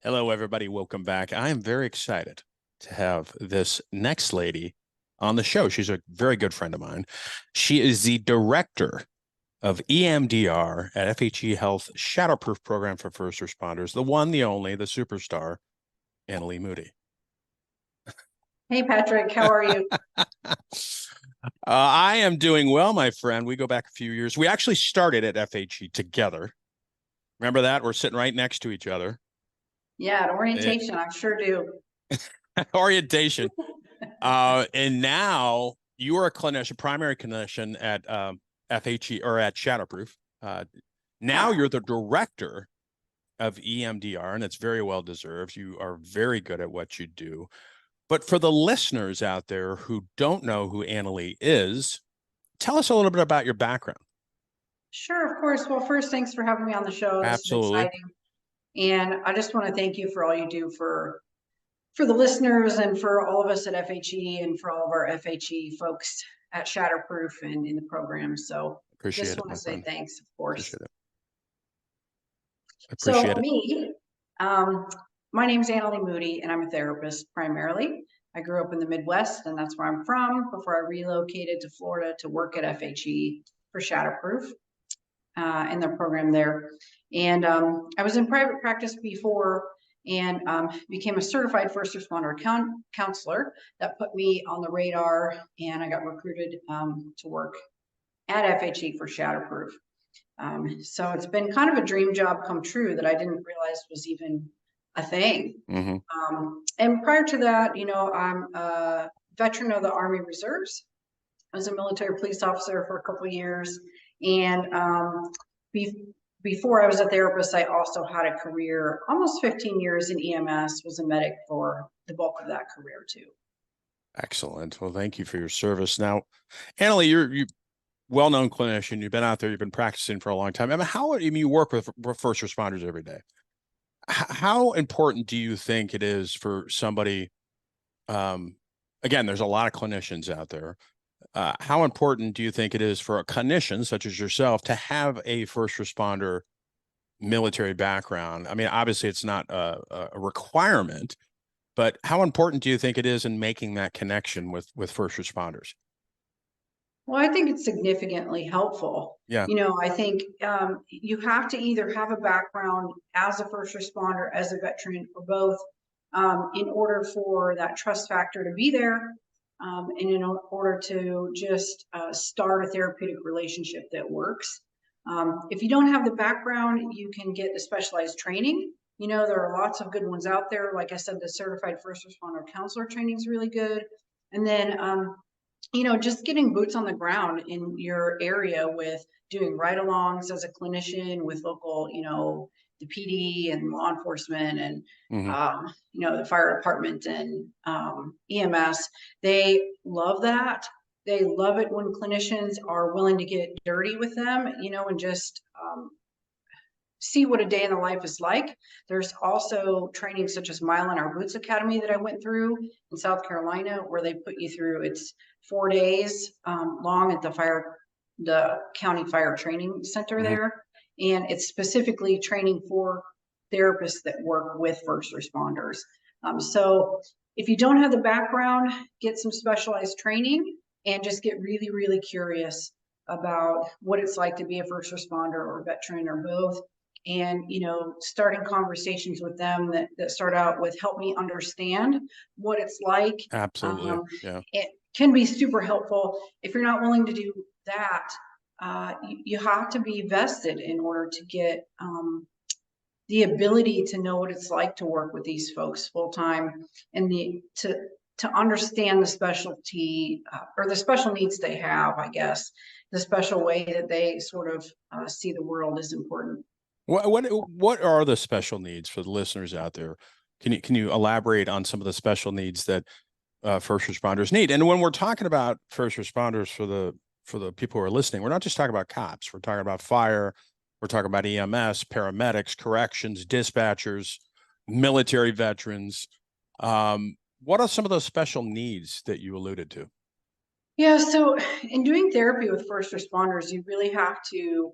Hello, everybody. Welcome back. I am very excited to have this next lady on the show. She's a very good friend of mine. She is the Director of EMDR at FHE Health Shatterproof program for first responders, the one, the only, the superstar, Annalee Moody. Hey, Patrick, how are you? I am doing well, my friend. We go back a few years. We actually started at FHE together. Remember that? We're sitting right next to each other. Yeah, at orientation, I sure do. Orientation. And now you are a clinician, primary clinician at FHE or at Shatterproof. Now you're the Director of EMDR, and it's very well deserved. You are very good at what you do. But for the listeners out there who don't know who Annalee is, tell us a little bit about your background. Sure, of course. Well, first, thanks for having me on the show. Absolutely. This is exciting. And I just want to thank you for all you do for the listeners and for all of us at FHE and for all of our FHE folks at Shatterproof and in the program. So just want to say thanks, of course. Appreciate it. Me, my name's Annalee Moody, and I'm a therapist primarily. I grew up in the Midwest, and that's where I'm from, before I relocated to Florida to work at FHE for Shatterproof in their program there. And I was in private practice before and became a certified first responder counselor. That put me on the radar, and I got recruited to work at FHE for Shatterproof. So it's been kind of a dream job come true that I didn't realize was even a thing. Mm-hmm. And prior to that, you know, I'm a veteran of the Army Reservist. I was a military police officer for a couple of years. And before I was a therapist, I also had a career, almost 15 years in EMS, was a medic for the bulk of that career too. Excellent. Well, thank you for your service. Now, Annalee, you're well-known clinician. You've been out there, you've been practicing for a long time. I mean, you work with first responders every day. How important do you think it is for somebody, again, there's a lot of clinicians out there. How important do you think it is for a clinician such as yourself to have a first responder military background? I mean, obviously it's not a requirement, but how important do you think it is in making that connection with first responders? Well, I think it's significantly helpful. Yeah. You know, I think you have to either have a background as a first responder, as a veteran, or both, in order for that trust factor to be there, and in order to just start a therapeutic relationship that works. If you don't have the background, you can get the specialized training. You know, there are lots of good ones out there. Like I said, the certified first responder counselor training is really good. And then you know, just getting boots on the ground in your area with doing ride-alongs as a clinician with local, you know, the PD and law enforcement and, you know, the fire department and EMS, they love that. They love it when clinicians are willing to get dirty with them, you know, and just see what a day in the life is like. There's also training such as Mile in Our Boots Academy that I went through in South Carolina, where they put you through, it's 4 days long at the county fire training center there. And it's specifically training for therapists that work with first responders. So if you don't have the background, get some specialized training and just get really, really curious about what it's like to be a first responder or veteran or both. And, you know, starting conversations with them that start out with, help me understand what it's like. Absolutely. Yeah. It can be super helpful. If you're not willing to do that, you have to be vested in order to get the ability to know what it's like to work with these folks full time, and to understand the specialty or the special needs they have. I guess the special way that they sort of see the world is important. What are the special needs for the listeners out there? Can you elaborate on some of the special needs that first responders need? And when we're talking about first responders for the people who are listening, we're not just talking about cops. We're talking about fire. We're talking about EMS, paramedics, corrections, dispatchers, military veterans. What are some of those special needs that you alluded to? Yeah, so in doing therapy with first responders, you really have to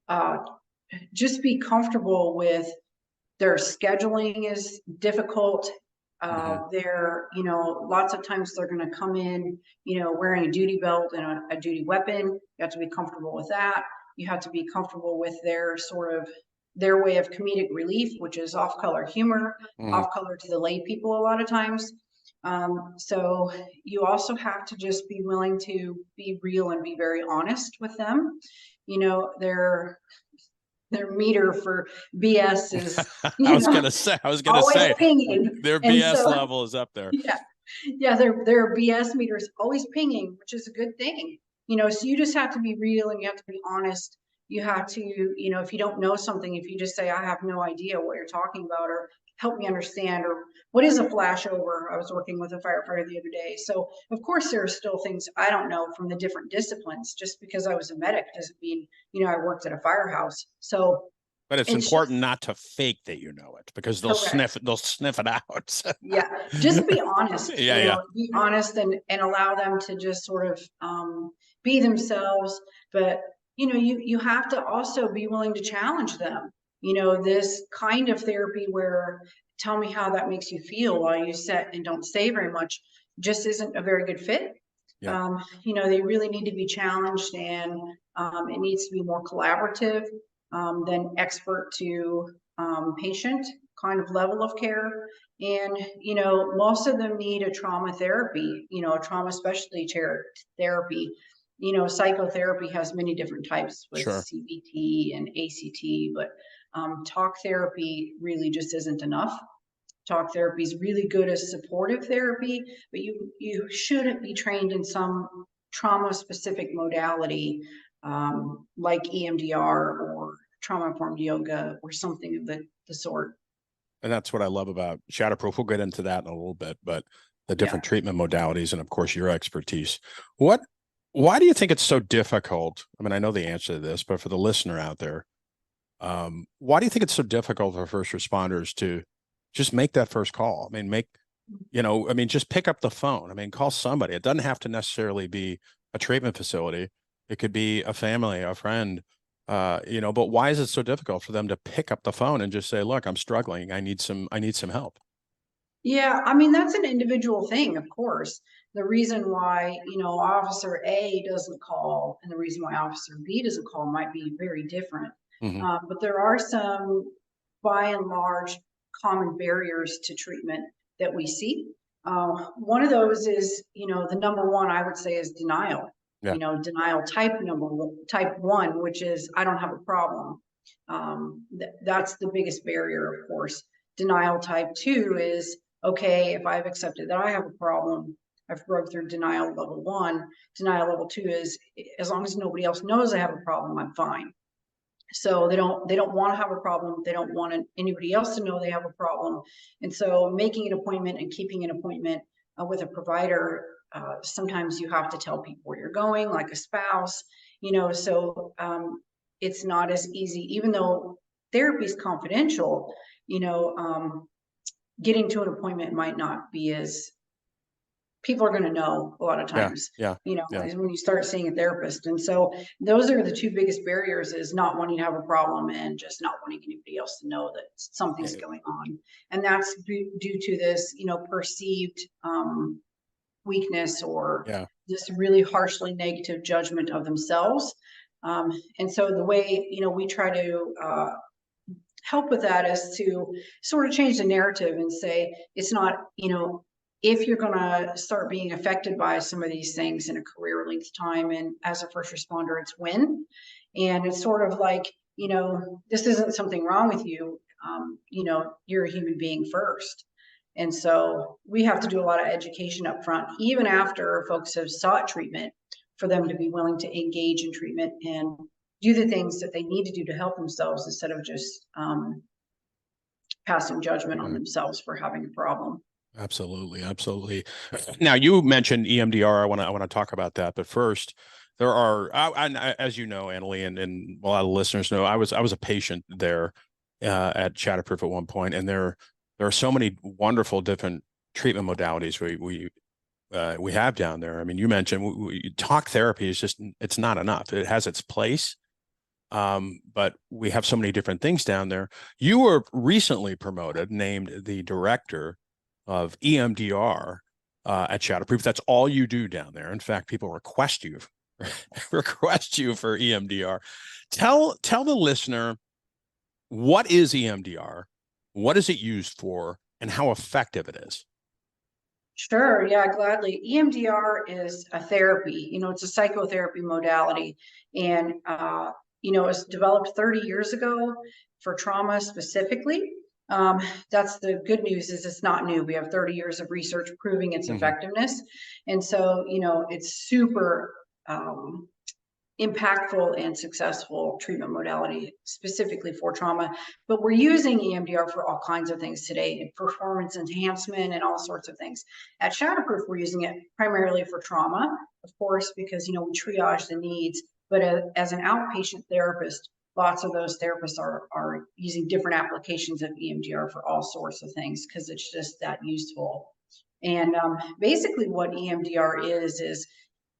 uh, just be comfortable with their scheduling is difficult. Mhm. Lots of times they're going to come in, wearing a duty belt and a duty weapon. You have to be comfortable with that. You have to be comfortable with their way of comedic relief, which is off-color humor, Mhm. off-color to the lay people a lot of times. So you also have to just be willing to be real and be very honest with them. Their meter for BS is, I was gonna always say pinging. their And BS so, level is up there. yeah, yeah, their BS meter is always pinging, which is a good thing. So you just have to be real and you have to be honest. You have to, if you don't know something, if you just say, I have no idea what you're talking about, or help me understand, or what is a flashover? I was working with a firefighter the other day. So of course there are still things I don't know from the different disciplines. Just because I was a medic doesn't mean, I worked at a firehouse. So But it's it's important just not to fake that you know it because correct. they'll sniff it out. Yeah, just be honest, Yeah, yeah. be honest and allow them to just sort of be themselves. But, you have to also be willing to challenge them. This kind of therapy where tell me how that makes you feel while you sit and don't say very much just isn't a very good fit. Yeah. They really need to be challenged and it needs to be more collaborative than expert to patient kind of level of care. And, most of them need a trauma therapy, a trauma specialty therapy. Psychotherapy has many different types with Sure. CBT and ACT, but talk therapy really just isn't enough. Talk therapy is really good as supportive therapy, but you shouldn't be trained in some trauma specific modality like EMDR or trauma informed yoga or something of the sort. And that's what I love about Shatterproof. We'll get into that in a little bit, but the Yeah. different treatment modalities and of course your expertise. Why do you think it's so difficult? I mean, I know the answer to this, but for the listener out there, why do you think it's so difficult for first responders to just make that first call? I mean, just pick up the phone. I mean, call somebody. It doesn't have to necessarily be a treatment facility. It could be a family, a friend, but why is it so difficult for them to pick up the phone and just say, look, I'm struggling. I need some help. Yeah, I mean, that's an individual thing, of course. The reason why, Officer A doesn't call and the reason why Officer B doesn't call might be very different. Mm-hmm. But there are some, by and large, common barriers to treatment that we see. One of those is, the number one I would say is denial. Yeah. Denial type one, which is I don't have a problem. That's the biggest barrier, of course. Denial type two is okay, if I've accepted that I have a problem, I've broke through denial level one. Denial level two is as long as nobody else knows I have a problem, I'm fine. So they don't want to have a problem. They don't want anybody else to know they have a problem. And so making an appointment and keeping an appointment with a provider, sometimes you have to tell people where you're going, like a spouse, so it's not as easy, even though therapy is confidential, getting to an appointment might not be as people are going to know a lot of Yeah. times, Yeah. Yeah. when you start seeing a therapist. And so those are the two biggest barriers is not wanting to have a problem and just not wanting anybody else to know that something's going on. And that's due to this, perceived weakness or Yeah. this really harshly negative judgment of themselves. And so the way, we try to help with that is to sort of change the narrative and say it's not, if you're going to start being affected by some of these things in a career length time and as a first responder, it's when. And it's sort of like, this isn't something wrong with you. You're a human being first. And so we have to do a lot of education up front, even after folks have sought treatment, for them to be willing to engage in treatment and do the things that they need to do to help themselves instead of just passing judgment on themselves for having a problem. Absolutely. Absolutely. Now you mentioned EMDR. I want to talk about that, but first there are, as you know, Annalee, and a lot of listeners know, I was a patient there at Shatterproof at one point, and there are so many wonderful different treatment modalities. we have down there. I mean, you mentioned talk therapy is just, it's not enough. It has its place. But we have so many different things down there. You were recently promoted, named the Director of EMDR at Shatterproof. That's all you do down there. In fact, people request you for EMDR. Tell the listener, what is EMDR? What is it used for, and how effective it is? Sure. Yeah, gladly. EMDR is a therapy. It's a psychotherapy modality, and it was developed 30 years ago for trauma specifically. That's the good news, is it's not new. We have 30 years of research proving its effectiveness, and so it's super impactful and successful treatment modality specifically for trauma. But we're using EMDR for all kinds of things today, performance enhancement and all sorts of things. At Shatterproof, we're using it primarily for trauma, of course, because we triage the needs. But as an outpatient therapist, lots of those therapists are using different applications of EMDR for all sorts of things, because it's just that useful. And basically what EMDR is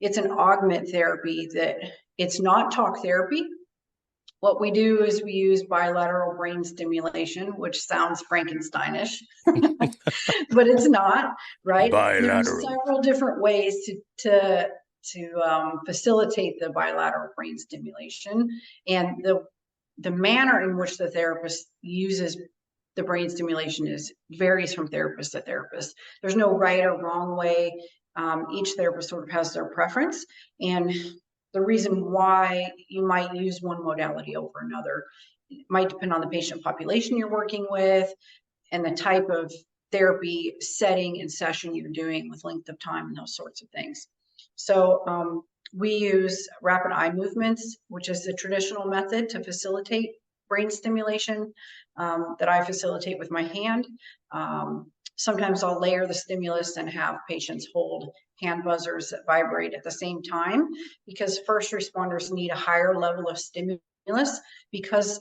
it's an augment therapy. That it's not talk therapy. What we do is we use bilateral brain stimulation, which sounds Frankensteinish, but it's not, right? There's several different ways to facilitate the bilateral brain stimulation, and the manner in which the therapist uses the brain stimulation varies from therapist to therapist. There's no right or wrong way. Each therapist sort of has their preference, and the reason why you might use one modality over another might depend on the patient population you're working with and the type of therapy setting and session you're doing, with length of time and those sorts of things. So we use rapid eye movements, which is the traditional method to facilitate brain stimulation, that I facilitate with my hand. Sometimes I'll layer the stimulus and have patients hold hand buzzers that vibrate at the same time, because first responders need a higher level of stimulus, because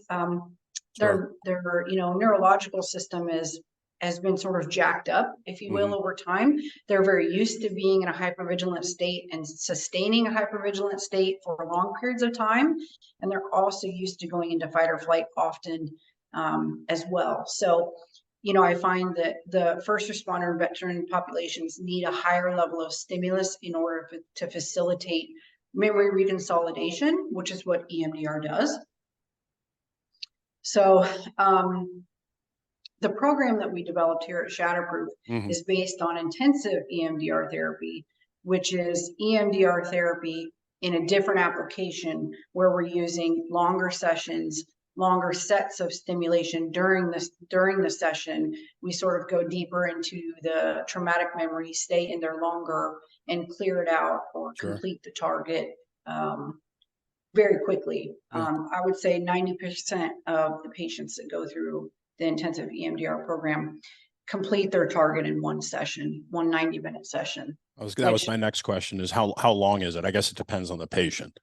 their neurological system has been sort of jacked up, if you will, over time. They're very used to being in a hypervigilant state and sustaining a hypervigilant state for long periods of time. And they're also used to going into fight or flight often as well. So I find that the first responder and veteran populations need a higher level of stimulus in order to facilitate memory reconsolidation, which is what EMDR does. So the program that we developed here at Shatterproof is based on intensive EMDR therapy, which is EMDR therapy in a different application, where we're using longer sessions, longer sets of stimulation during the session. We sort of go deeper into the traumatic memory, stay in there longer, and clear it out or complete the target very quickly. I would say 90% of the patients that go through the intensive EMDR program complete their target in one session, one 90-minute session. That was my next question, is how long is it? I guess it depends on the patient.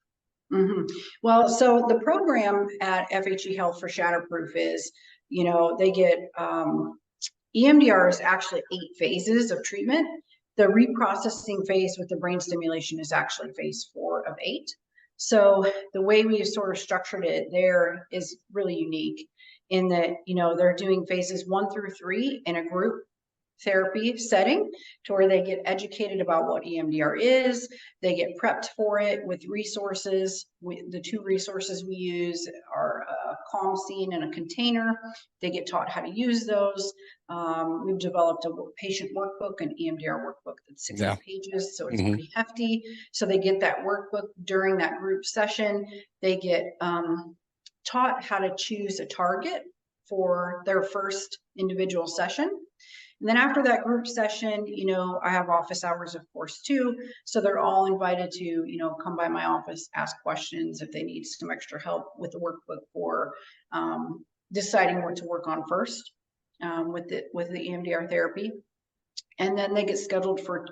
Well, so the program at FHE Health for Shatterproof is, they get EMDR is actually 8 phases of treatment. The reprocessing phase with the brain stimulation is actually phase 4 of 8. So the way we've sort of structured it there is really unique, in that, they're doing phases 1 through 3 in a group therapy setting, to where they get educated about what EMDR is. They get prepped for it with resources. The 2 resources we use are a calm scene and a container. They get taught how to use those. We've developed a patient workbook, an EMDR workbook that's 60 pages, so it's pretty hefty. So they get that workbook during that group session. They get taught how to choose a target for their first individual session. And then after that group session, I have office hours, of course, too. So they're all invited to, come by my office, ask questions if they need some extra help with the workbook, for deciding what to work on first with the EMDR therapy. And then they get scheduled for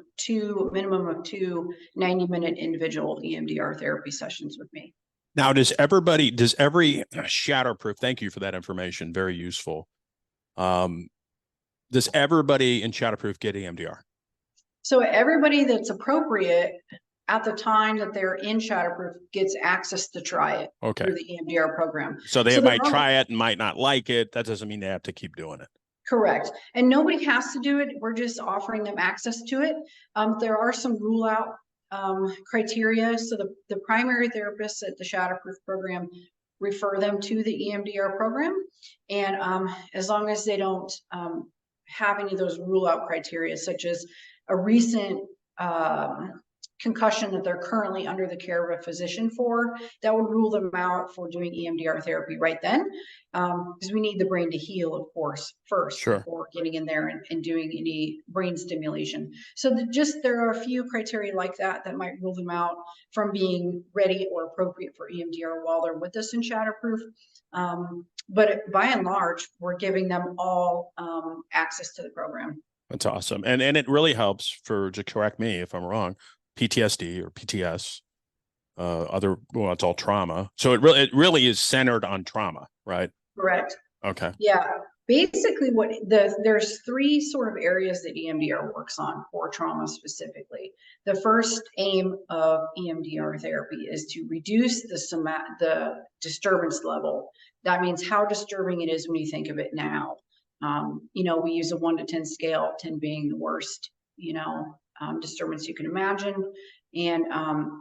minimum of 2 90-minute individual EMDR therapy sessions with me. Now, does every Shatterproof, thank you for that information, very useful. Does everybody in Shatterproof get EMDR? So everybody that's appropriate at the time that they're in Shatterproof gets access to try it Okay. through the EMDR program. So they might try it and might not like it. That doesn't mean they have to keep doing it. Correct. And nobody has to do it. We're just offering them access to it. There are some rule out criteria. So the primary therapists at the Shatterproof program refer them to the EMDR program. And as long as they don't have any of those rule out criteria, such as a recent concussion that they're currently under the care of a physician for, that would rule them out for doing EMDR therapy right then. Because we need the brain to heal, of course, first, Sure, before getting in there and doing any brain stimulation. So there are a few criteria like that that might rule them out from being ready or appropriate for EMDR while they're with us in Shatterproof. But by and large, we're giving them all access to the program. That's awesome. And it really helps for, to correct me if I'm wrong, PTSD or PTS, well, it's all trauma. So it really is centered on trauma, right? Correct. Okay. Yeah. Basically there's three sort of areas that EMDR works on for trauma specifically. The first aim of EMDR therapy is to reduce the disturbance level. That means how disturbing it is when you think of it now. We use a 1 to 10 scale, 10 being the worst, disturbance you can imagine. And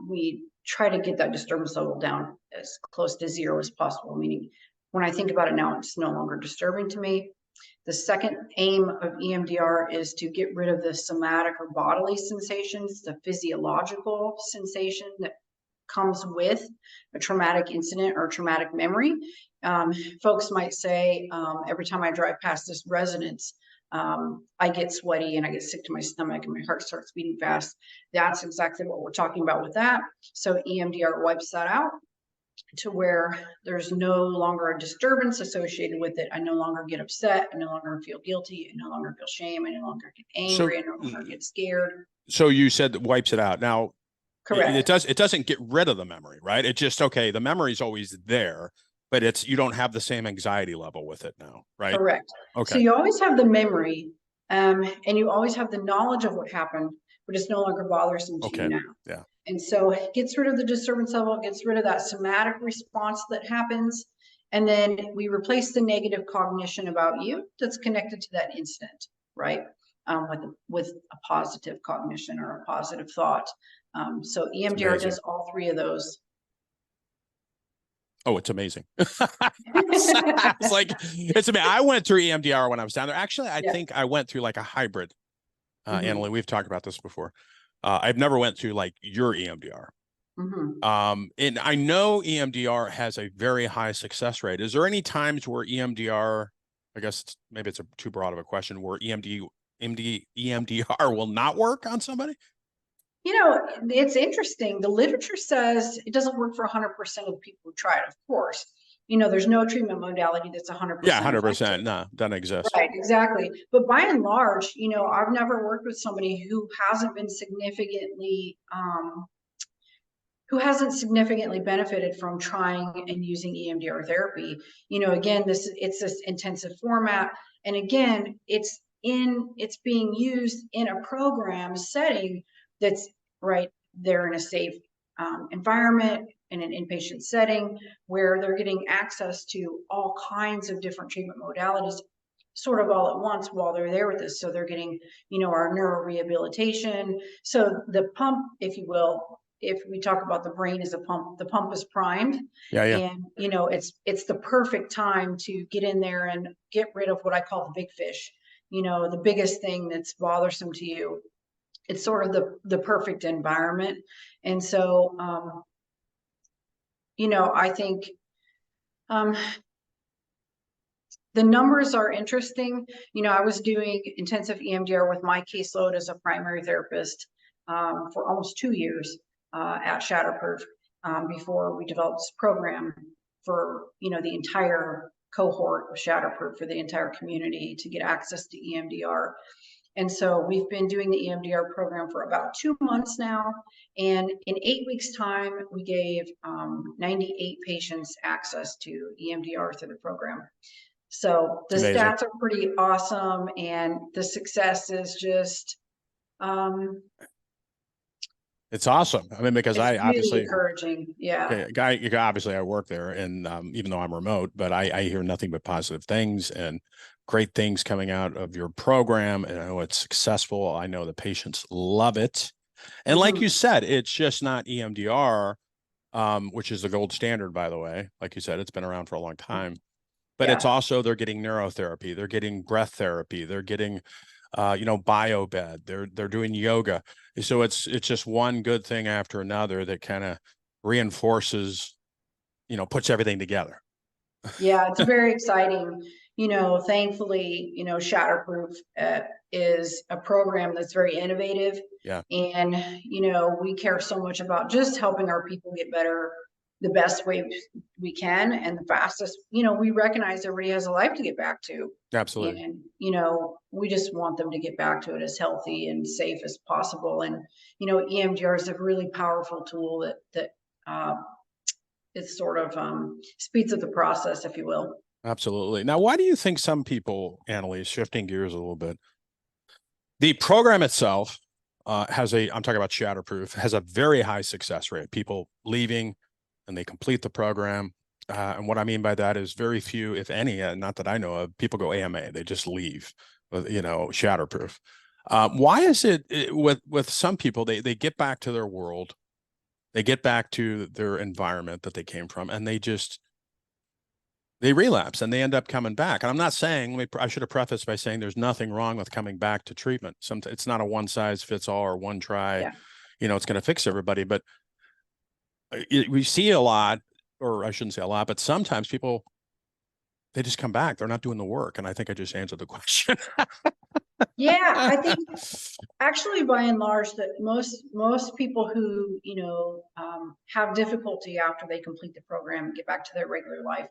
we try to get that disturbance level down as close to 0 as possible, meaning when I think about it now, it's no longer disturbing to me. The second aim of EMDR is to get rid of the somatic or bodily sensations, the physiological sensation that comes with a traumatic incident or traumatic memory. Folks might say, every time I drive past this residence, I get sweaty and I get sick to my stomach and my heart starts beating fast. That's exactly what we're talking about with that. So EMDR wipes that out to where there's no longer a disturbance associated with it. I no longer get upset. I no longer feel guilty. I no longer feel shame. I no longer get angry. I no longer get scared. So you said that wipes it out. Now, correct. It doesn't get rid of the memory, right? It just, okay, the memory's always there, but you don't have the same anxiety level with it now, right? Correct. Okay. So you always have the memory, and you always have the knowledge of what happened, but it's no longer bothersome to you now. Yeah. And so it gets rid of the disturbance level, gets rid of that somatic response that happens. And then we replace the negative cognition about you that's connected to that incident, right? With a positive cognition or a positive thought. So EMDR does all three of those. Oh, it's amazing. It's like, it's amazing. I went through EMDR when I was down there. Actually, I think I went through like a hybrid. Annalee, we've talked about this before. I've never went through like your EMDR. And I know EMDR has a very high success rate. Is there any times where EMDR, I guess maybe it's too broad of a question, where EMDR will not work on somebody? It's interesting. The literature says it doesn't work for 100% of people who try it, of course. There's no treatment modality that's 100%. Yeah, 100%. No, doesn't exist. Right, exactly. But by and large, I've never worked with somebody who hasn't been significantly benefited from trying and using EMDR therapy. Again, it's this intensive format. And again, it's being used in a program setting that's right there in a safe environment, in an inpatient setting where they're getting access to all kinds of different treatment modalities sort of all at once while they're there with us. So they're getting, our neurorehabilitation. So the pump, if you will, if we talk about the brain as a pump, the pump is primed. Yeah. And, it's the perfect time to get in there and get rid of what I call the big fish, the biggest thing that's bothersome to you. It's sort of the perfect environment. And so, I think the numbers are interesting. I was doing intensive EMDR with my caseload as a primary therapist for almost 2 years at Shatterproof before we developed this program for, the entire cohort of Shatterproof, for the entire community to get access to EMDR. And so we've been doing the EMDR program for about 2 months now. And in 8 weeks' time, we gave 98 patients access to EMDR through the program. So the stats are pretty awesome. And the success is just It's awesome. I mean, because It's I really obviously, encouraging. Yeah. okay, obviously I work there, and even though I'm remote, but I hear nothing but positive things and great things coming out of your program. And I know it's successful. I know the patients love it. And like Mhm. you said, it's just not EMDR, which is the gold standard, by the way. Like you said, it's been around for a long time. But it's Yeah. also they're getting neurotherapy, they're getting breath therapy, they're getting biobed, they're doing yoga. So it's just one good thing after another that kind of reinforces, puts everything together. Yeah, it's very exciting. Thankfully, Shatterproof is a program that's very innovative. Yeah, And, we care so much about just helping our people get better the best way we can and the fastest. We recognize everybody has a life to get back to. absolutely. And, we just want them to get back to it as healthy and safe as possible. And, EMDR is a really powerful tool that uh, it sort of speeds up the process, if you will. Absolutely. Now, why do you think some people, Annalee, shifting gears a little bit, the program itself I'm talking about Shatterproof, has a very high success rate. People leaving and they complete the program. And what I mean by that is very few, if any, not that I know of, people go AMA. They just leave, Shatterproof. Why is it with some people, they get back to their world, they get back to their environment that they came from, and they relapse and they end up coming back. And I'm not saying, I should have prefaced by saying there's nothing wrong with coming back to treatment. It's not a one size fits all or one try, Yeah. it's going to fix everybody. But we see a lot, or I shouldn't say a lot, but sometimes people, they just come back. They're not doing the work. And I think I just answered the question. Yeah, I think actually by and large that most people who have difficulty after they complete the program and get back to their regular life,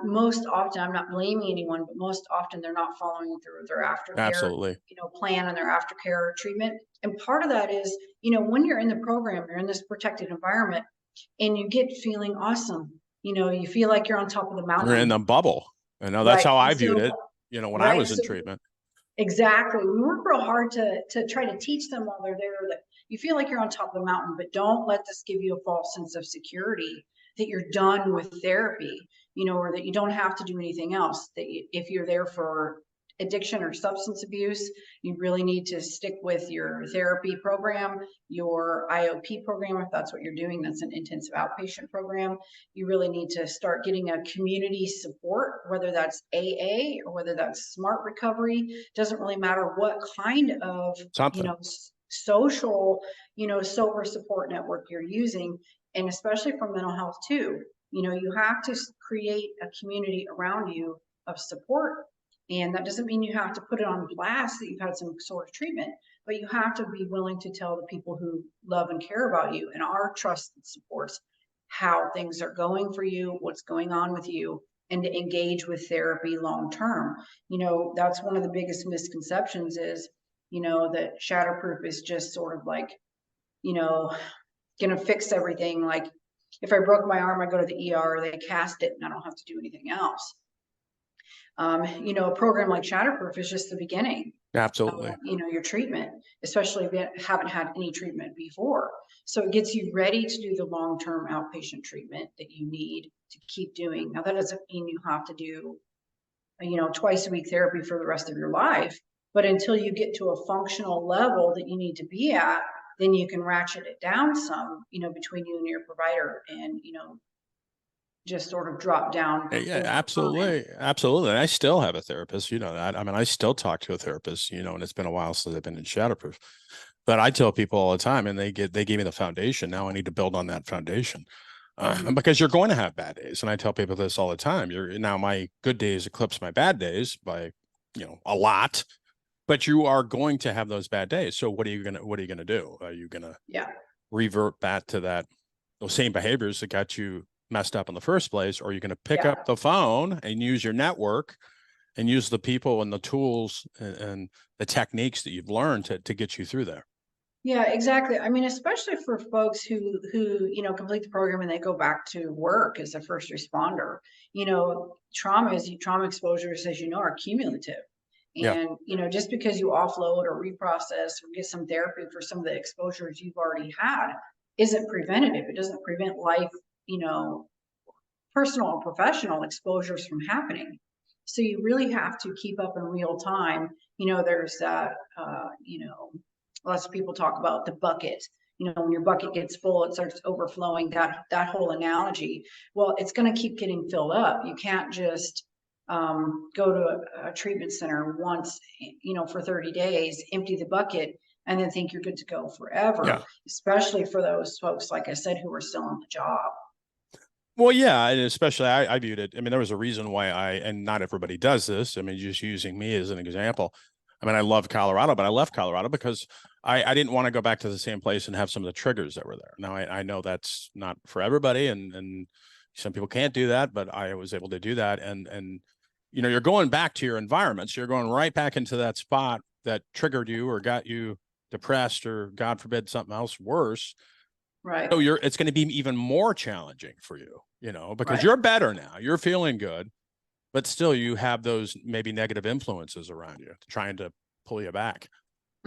most often, I'm not blaming anyone, but most often they're not following through with their aftercare Absolutely. plan and their aftercare treatment. And part of that is, when you're in the program, you're in this protected environment and you get feeling awesome. You feel like you're on top of the You're in mountain. the bubble. That's Right. how And I viewed so, it, when I right. was in So treatment. exactly. We work real hard to try to teach them while they're there that you feel like you're on top of the mountain, but don't let this give you a false sense of security that you're done with therapy, or that you don't have to do anything else. That if you're there for addiction or substance abuse, you really need to stick with your therapy program, your IOP program, if that's what you're doing, that's an intensive outpatient program. You really need to start getting a community support, whether that's AA or whether that's smart recovery. Doesn't really matter what kind of, Something. social, sober support network you're using. And especially for mental health too, you have to create a community around you of support. And that doesn't mean you have to put it on blast that you've had some sort of treatment, but you have to be willing to tell the people who love and care about you and are trusted supports how things are going for you, what's going on with you, and to engage with therapy long term. That's one of the biggest misconceptions is, that Shatterproof is just sort of like, gonna fix everything. Like if I broke my arm, I go to the ER, they cast it, and I don't have to do anything else. A program like Shatterproof is just the beginning of, Absolutely. your treatment, especially if you haven't had any treatment before. So it gets you ready to do the long-term outpatient treatment that you need to keep doing. Now, that doesn't mean you have to do, twice a week therapy for the rest of your life, but until you get to a functional level that you need to be at, then you can ratchet it down some, between you and your provider and, just sort of drop down Yeah, over time. absolutely. Absolutely. And I still have a therapist, that. I mean, I still talk to a therapist, and it's been a while since I've been in Shatterproof. But I tell people all the time, and they gave me the foundation. Now I need to build on that foundation. Because you're going to have bad days. And I tell people this all the time. Now my good days eclipse my bad days by, a lot, but you are going to have those bad days. So what are you gonna do? Are you gonna Yeah. revert back to those same behaviors that got you messed up in the first place? Or are you going to pick Yeah. up the phone and use your network and use the people and the tools and the techniques that you've learned to get you through there? Yeah, exactly. I mean, especially for folks who complete the program and they go back to work as a first responder. Trauma exposures, as are cumulative. Yeah. And, just because you offload or reprocess or get some therapy for some of the exposures you've already had isn't preventative. It doesn't prevent life, personal or professional exposures from happening. So you really have to keep up in real time. There's that, lots of people talk about the bucket. When your bucket gets full, it starts overflowing, that whole analogy. Well, it's going to keep getting filled up. You can't just go to a treatment center once, for 30 days, empty the bucket, and then think you're good to go forever, Yeah. especially for those folks, like I said, who are still on the job. Well, yeah, and especially I viewed it. I mean, there was a reason why and not everybody does this. I mean, just using me as an example. I mean, I love Colorado, but I left Colorado because I didn't want to go back to the same place and have some of the triggers that were there. Now, I know that's not for everybody, and some people can't do that, but I was able to do that. And you're going back to your environment. So you're going right back into that spot that triggered you or got you depressed or, God forbid, something else worse. Right. So it's going to be even more challenging for you, because Right. you're better now, you're feeling good, but still you have those maybe negative influences around you trying to pull you back.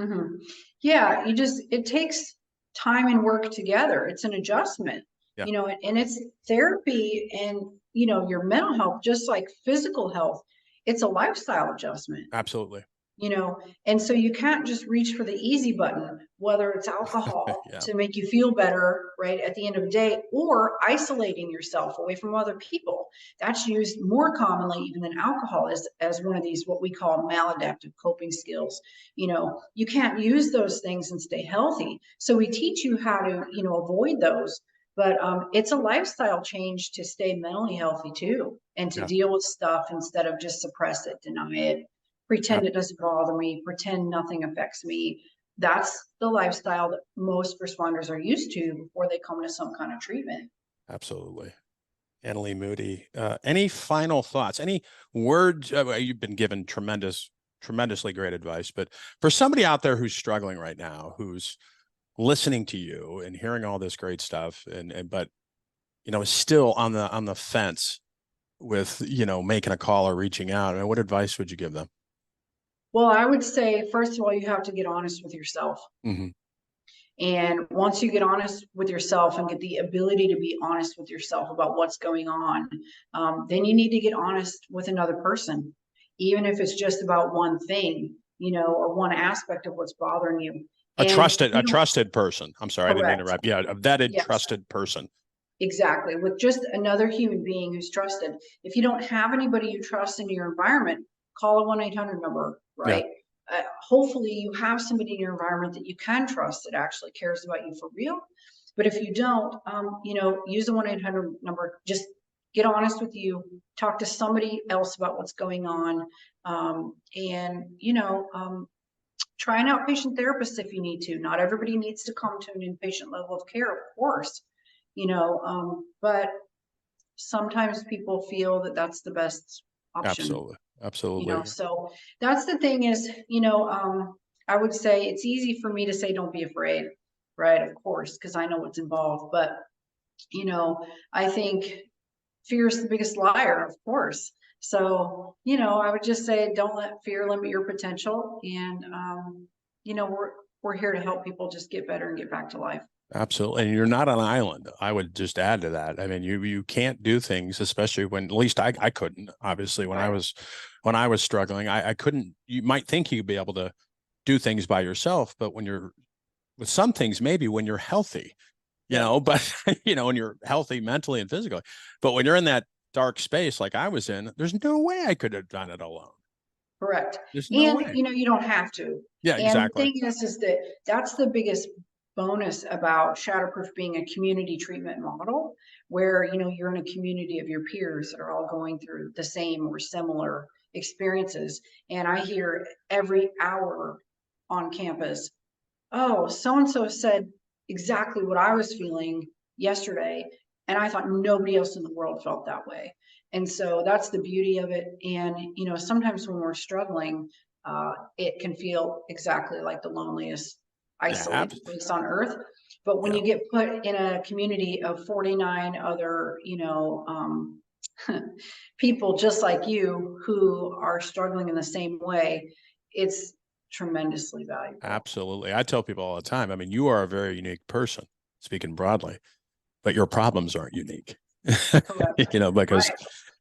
Mm-hmm. Yeah. It takes time and work together. It's an adjustment, Yeah. and it's therapy and, your mental health, just like physical health, it's a lifestyle adjustment. Absolutely. And so you can't just reach for the easy button, whether it's alcohol Yeah. to make you feel better, right, at the end of the day, or isolating yourself away from other people. That's used more commonly even than alcohol as one of these, what we call maladaptive coping skills. You can't use those things and stay healthy. So we teach you how to, avoid those. But it's a lifestyle change to stay mentally healthy too, and to deal with stuff instead of just suppress it, deny it, pretend it doesn't bother me, pretend nothing affects me. That's the lifestyle that most responders are used to before they come to some kind of treatment. Absolutely. Annalee Moody, any final thoughts, any words? You've been given tremendously great advice, but for somebody out there who's struggling right now, who's listening to you and hearing all this great stuff but is still on the fence with making a call or reaching out, I mean, what advice would you give them? Well, I would say, first of all, you have to get honest with yourself. Mm-hmm. And once you get honest with yourself and get the ability to be honest with yourself about what's going on, then you need to get honest with another person, even if it's just about one thing, or one aspect of what's bothering you. A trusted person. I'm sorry, correct. I didn't interrupt. Yeah, a vetted, yes. Trusted person. Exactly. With just another human being who's trusted. If you don't have anybody you trust in your environment, call a 1-800 number, right? Yeah. Hopefully you have somebody in your environment that you can trust that actually cares about you for real. But if you don't, use the 1-800 number. Just get honest with you, talk to somebody else about what's going on. Try an outpatient therapist if you need to. Not everybody needs to come to an inpatient level of care, of course. But sometimes people feel that that's the best option. Absolutely. So that's the thing is, I would say it's easy for me to say, don't be afraid, right? Of course, because I know what's involved, but I think fear is the biggest liar, of course. So, I would just say, don't let fear limit your potential. And, we're here to help people just get better and get back to life. Absolutely. And you're not on an island. I would just add to that. I mean, you can't do things, especially when, at least I couldn't, obviously, when right. I was struggling, I couldn't. You might think you'd be able to do things by yourself, but when you're with some things, maybe when you're healthy, but when you're healthy mentally and physically, but when you're in that dark space like I was in, there's no way I could have done it alone. Correct. There's no And way. you don't have to. Yeah, and exactly. the thing is that that's the biggest bonus about Shatterproof being a community treatment model, where you're in a community of your peers that are all going through the same or similar experiences. And I hear every hour on campus, oh, so and so said exactly what I was feeling yesterday, and I thought nobody else in the world felt that way. And so that's the beauty of it. And sometimes when we're struggling, it can feel exactly like the loneliest, isolated place on earth. But when you get put in a community of 49 other, people just like you who are struggling in the same way, it's tremendously valuable. Absolutely. I tell people all the time, I mean, you are a very unique person, speaking broadly, but your problems aren't unique. Because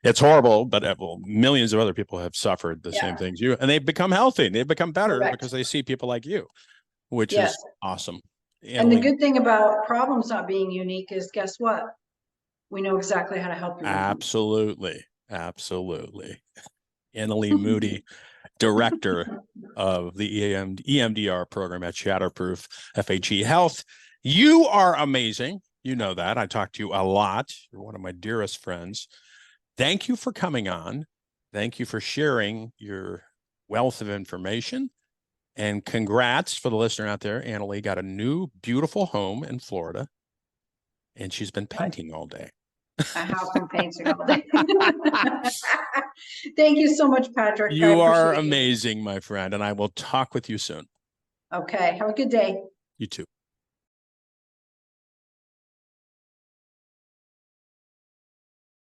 it's horrible, but well, millions of other people have suffered the same things you, and they've become healthy. They've become better because they see people like you, which is awesome. And the good thing about problems not being unique is, guess what? We know exactly how to help you. Absolutely. Absolutely. Annalee Moody, Director of the EMDR program at Shatterproof FHE Health. You are amazing. You know that. I talk to you a lot. You're one of my dearest friends. Thank you for coming on. Thank you for sharing your wealth of information. And congrats for the listener out there. Annalee got a new, beautiful home in Florida, and she's been painting all day. I have been painting all day. Thank you so much, Patrick. You are amazing, my friend, and I will talk with you soon. Okay. Have a good day. You too.